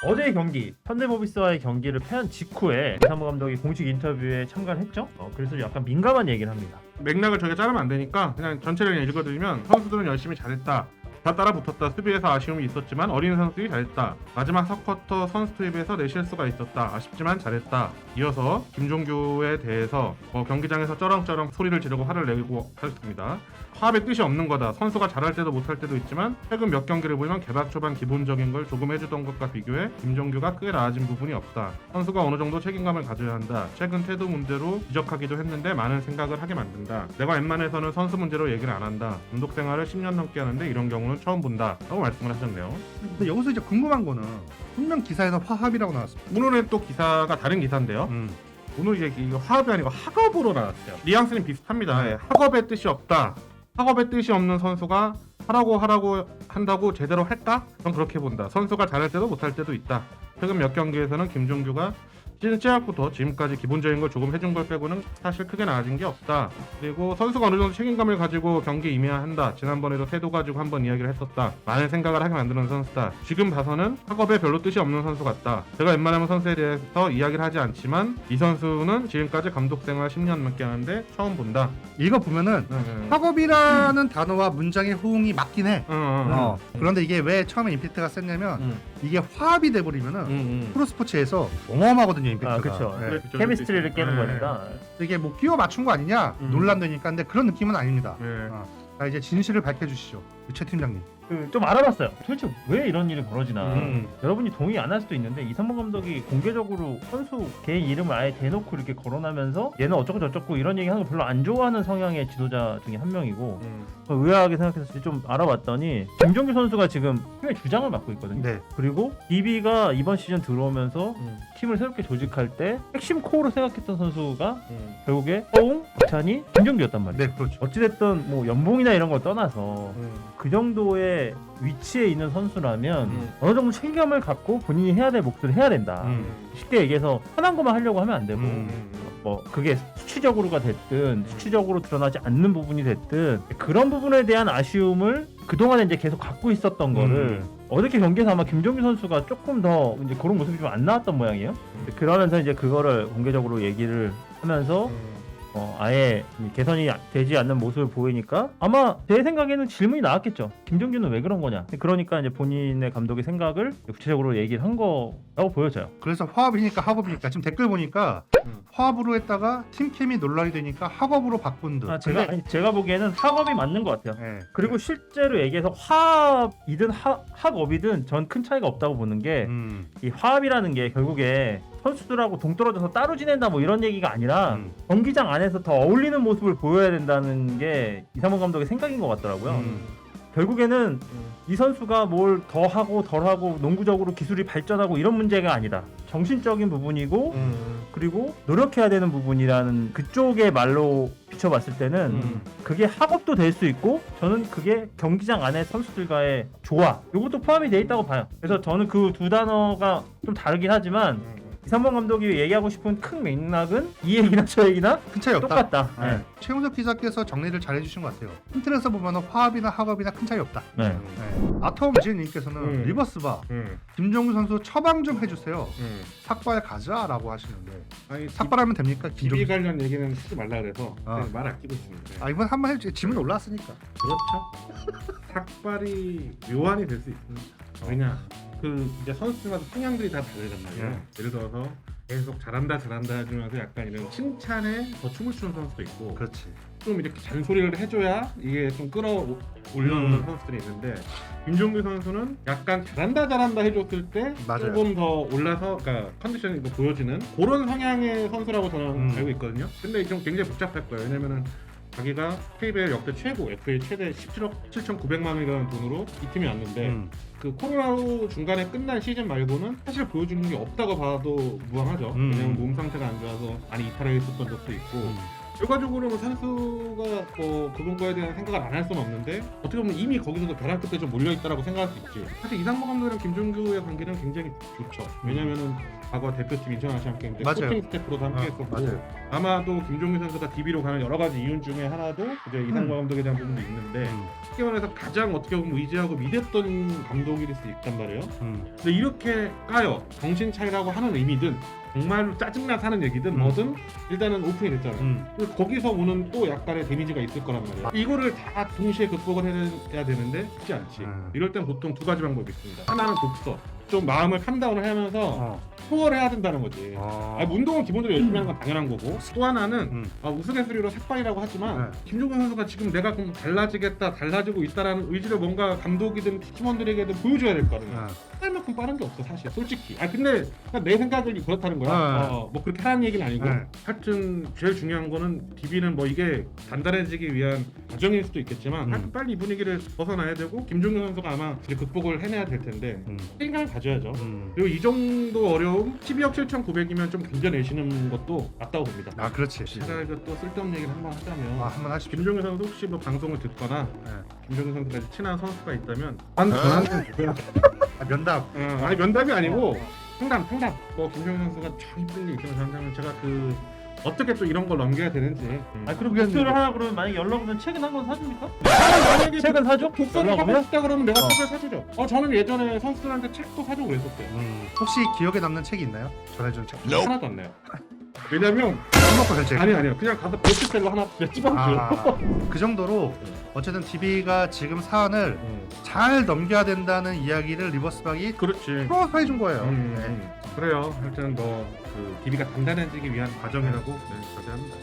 어제의 경기 현대모비스와의 경기를 패한 직후에 이상무 감독이 공식 인터뷰에 참가를 했죠. 그래서 약간 민감한 얘기를 합니다. 맥락을 저희가 자르면 안 되니까 그냥 전체를 그냥 읽어드리면 선수들은 열심히 잘했다. 다 따라붙었다. 수비에서 아쉬움이 있었지만 어린 선수들이 잘했다. 마지막 4쿼터 선수 투입에서 내 실수가 있었다. 아쉽지만 잘했다. 이어서 김종규에 대해서 경기장에서 쩌렁쩌렁 소리를 지르고 화를 내고 하였습니다. 화합의 뜻이 없는 거다. 선수가 잘할 때도 못할 때도 있지만 최근 몇 경기를 보면 개막 초반 기본적인 걸 조금 해주던 것과 비교해 김종규가 크게 나아진 부분이 없다. 선수가 어느 정도 책임감을 가져야 한다. 최근 태도 문제로 지적하기도 했는데 많은 생각을 하게 만든다. 내가 웬만해서는 선수 문제로 얘기를 안 한다. 감독 생활을 10년 넘게 하는데 이런 경우는 처음 본다. 라고 말씀을 하셨네요. 근데 여기서 이제 궁금한 거는 분명 기사에는 화합이라고 나왔습니다. 오늘은 또 기사가 다른 기사인데요. 오늘 이제 이거 화합이 아니고 학업으로 나왔어요. 뉘앙스는 비슷합니다. 예, 학업의 뜻이 없다. 학업의 뜻이 없는 선수가 하라고 한다고 제대로 할까? 전 그렇게 본다. 선수가 잘할 때도 못할 때도 있다. 최근 몇 경기에서는 김종규가 시즌 시작부터 지금까지 기본적인 걸 조금 해준 걸 빼고는 사실 크게 나아진 게 없다. 그리고 선수가 어느 정도 책임감을 가지고 경기에 임해야 한다. 지난번에도 태도 가지고 한번 이야기를 했었다. 많은 생각을 하게 만드는 선수다. 지금 봐서는 학업에 별로 뜻이 없는 선수 같다. 제가 웬만하면 선수에 대해서 이야기를 하지 않지만 이 선수는 지금까지 감독 생활 10년 넘게 하는데 처음 본다. 이거 보면은 학업이라는 단어와 문장의 호응이 맞긴 해. 그런데 이게 왜 처음에 임팩트가 셌냐면 이게 화합이 돼버리면은 프로스포츠에서 어마어마하거든요, 임팩트가. 그렇죠. 네. 케미스트리를 깨는 네. 거니까. 이게 뭐 끼워 맞춘 거 아니냐 논란되니까. 근데 그런 느낌은 아닙니다. 네. 자, 이제 진실을 밝혀주시죠, 최 팀장님. 좀 알아봤어요. 도대체 왜 이런 일이 벌어지나. 음. 여러분이 동의 안 할 수도 있는데 이상무 감독이 공개적으로 선수 개인 이름을 아예 대놓고 이렇게 거론하면서 얘는 어쩌고 저쩌고 이런 얘기 하는 거 별로 안 좋아하는 성향의 지도자 중에 한 명이고 의아하게 생각해서 좀 알아봤더니 김종규 선수가 지금 팀의 주장을 맡고 있거든요. 네. 그리고 DB가 이번 시즌 들어오면서 팀을 새롭게 조직할 때 핵심 코어로 생각했던 선수가 결국에 허웅, 박찬희, 김종규였단 말이에요. 네, 그렇죠. 어찌됐든 뭐 연봉이나 이런 걸 떠나서 그 정도의 위치에 있는 선수라면 어느 정도 책임감을 갖고 본인이 해야 될 몫을 해야 된다. 쉽게 얘기해서 편한 것만 하려고 하면 안 되고 뭐 그게 수치적으로가 됐든 수치적으로 드러나지 않는 부분이 됐든 그런 부분에 대한 아쉬움을 그동안에 이제 계속 갖고 있었던 거를 어저께 경기에서 아마 김종규 선수가 조금 더 이제 그런 모습이 좀 안 나왔던 모양이에요. 그러면서 이제 그거를 공개적으로 얘기를 하면서 아예 개선이 되지 않는 모습을 보이니까 아마 제 생각에는 질문이 나왔겠죠. 김종규는 왜 그런 거냐. 그러니까 이제 본인의 감독의 생각을 구체적으로 얘기를 한 거라고 보여져요. 그래서 화합이니까 학업이니까 지금 댓글 보니까 화합으로 했다가 팀캠이 논란이 되니까 학업으로 바꾼 듯. 제가 보기에는 학업이 맞는 것 같아요. 네. 그리고 실제로 얘기해서 화합이든 학업이든 전 큰 차이가 없다고 보는 게 이 화합이라는 게 결국에 선수들하고 동떨어져서 따로 지낸다 뭐 이런 얘기가 아니라 경기장 안에서 더 어울리는 모습을 보여야 된다는 게 이상무 감독의 생각인 것 같더라고요. 결국에는 이 선수가 뭘 더 하고 덜 하고 농구적으로 기술이 발전하고 이런 문제가 아니다. 정신적인 부분이고 그리고 노력해야 되는 부분이라는 그쪽의 말로 비춰봤을 때는 그게 학업도 될 수 있고 저는 그게 경기장 안에 선수들과의 조화 이것도 포함이 돼 있다고 봐요. 그래서 저는 그 두 단어가 좀 다르긴 하지만 이상범 감독이 얘기하고 싶은 큰 맥락은 이 얘기나 저 얘기나 큰 차이 없다. 똑같다. 네. 최용석 기자께서 정리를 잘 해주신 것 같아요. 인터넷에서 보면 화합이나 학업이나 큰 차이 없다. 네. 아톰 지은님께서는 리버스바 김종규 선수 처방 좀 해주세요. 삭발 가자라고 하시는데 아니 삭발하면 됩니까? DB 관련 얘기는 하지 말라 그래서 아. 말 아끼고 있습니다. 이번 한번 해주세요. 질문 올라왔으니까. 그렇죠. 삭발이 묘안이 될 수 있습니다. 왜냐 이제 선수들마다 성향들이 다 다르단 말이에요. 예를 들어서 계속 잘한다 해주면서 약간 이런 칭찬에 더 춤을 추는 선수도 있고 그렇지. 좀 이렇게 잔소리를 해줘야 이게 좀 끌어올려놓는 선수들이 있는데 김종규 선수는 약간 잘한다 해줬을 때 맞아요. 조금 더 올라서 그러니까 컨디션이 더 보여지는 그런 성향의 선수라고 저는 알고 있거든요. 근데 좀 굉장히 복잡할 거예요. 왜냐면은 자기가 KBL 역대 최고 FA 최대 17억 7,900만 원이라는 돈으로 이 팀이 왔는데 그 코로나로 중간에 끝난 시즌 말고는 사실 보여주는 게 없다고 봐도 무방하죠. 왜냐면 몸 상태가 안 좋아서 많이 이탈을 했었던 적도 있고 결과적으로 선수가 그분과에 대한 생각을 안 할 수는 없는데 어떻게 보면 이미 거기서도 벼랑 끝에 좀 몰려있다라고 생각할 수 있지. 사실 이상무 감독이랑 김종규의 관계는 굉장히 좋죠. 왜냐면은 과거 대표팀 인천 아시안 게임 때 맞아요. 코칭 스태프로도 함께했었고 맞아요. 아마도 김종규 선수가 DB로 가는 여러 가지 이유 중에 하나도 이제 이상과 감독에 대한 부분도 있는데 쉽게 말해서 가장 어떻게 보면 의지하고 믿었던 감독일 수 있단 말이에요. 근데 이렇게 까요. 정신 차리라고 하는 의미든 정말로 짜증나서 하는 얘기든 뭐든 일단은 오픈이 됐잖아요. 그래서 거기서 오는 또 약간의 데미지가 있을 거란 말이에요. 이거를 다 동시에 극복을 해야 되는데 쉽지 않지. 이럴 땐 보통 두 가지 방법이 있습니다. 하나는 독서. 좀 마음을 캄다운을 하면서 소화를 해야 된다는 거지. 운동은 기본적으로 열심히 하는 건 당연한 거고. 또 하나는 우스갯 소리로 삭발이라고 하지만 김종규 선수가 지금 내가 좀 달라지겠다, 달라지고 있다라는 의지를 뭔가 감독이든 팀원들에게도 보여줘야 될 거 아니야. 할 만큼 빠른 게 없어 사실 솔직히. 근데 내 생각이 그렇다는 거야. 뭐 그렇게 하라는 얘기는 아니고. 하여튼 제일 중요한 거는 DB는 뭐 이게 단단해지기 위한 과정일 수도 있겠지만 하여튼 빨리 이 분위기를 벗어나야 되고 김종규 선수가 아마 이제 극복을 해내야 될 텐데 책임감을 가져야죠. 그리고 이 정도 어려움 12억 7,900이면 좀 견뎌내시는 것도 맞다고 봅니다. 그렇지. 제가 이거 또 쓸데없는 얘기를 한번 하자면 한번 하십시오. 김종규 선수 혹시 뭐 방송을 듣거나 김종규 선수가 친한 선수가 있다면 전화는 주세요. 면담. 아니 면담이 아니고 상담. 뭐 김종규 선수가 참 힘든 일 있으면 상담을 제가 어떻게 또 이런 걸 넘겨야 되는지. 그럼 목표를 하나 그러면 만약에 연락 오면 책은 한 권 사줍니까? 만약에 책은 사줘? 독서를 연락 하고 오면? 싶다 그러면 내가 책을 사주죠. 저는 예전에 선수들한테 책도 사주고 그랬었어요. 혹시 기억에 남는 책이 있나요? 전해준 책. 하나도 안 내요. 왜냐면 먹고 살 책. 아니요 그냥 가서 베스트셀러 하나 찝어줘요. 그 정도로 어쨌든 DB가 지금 사안을 잘 넘겨야 된다는 이야기를 리버스박이 그렇지. 풀어서 해준 거예요. 그래요. 하여튼 뭐 DB가 단단해지기 위한 과정이라고 저는 합니다.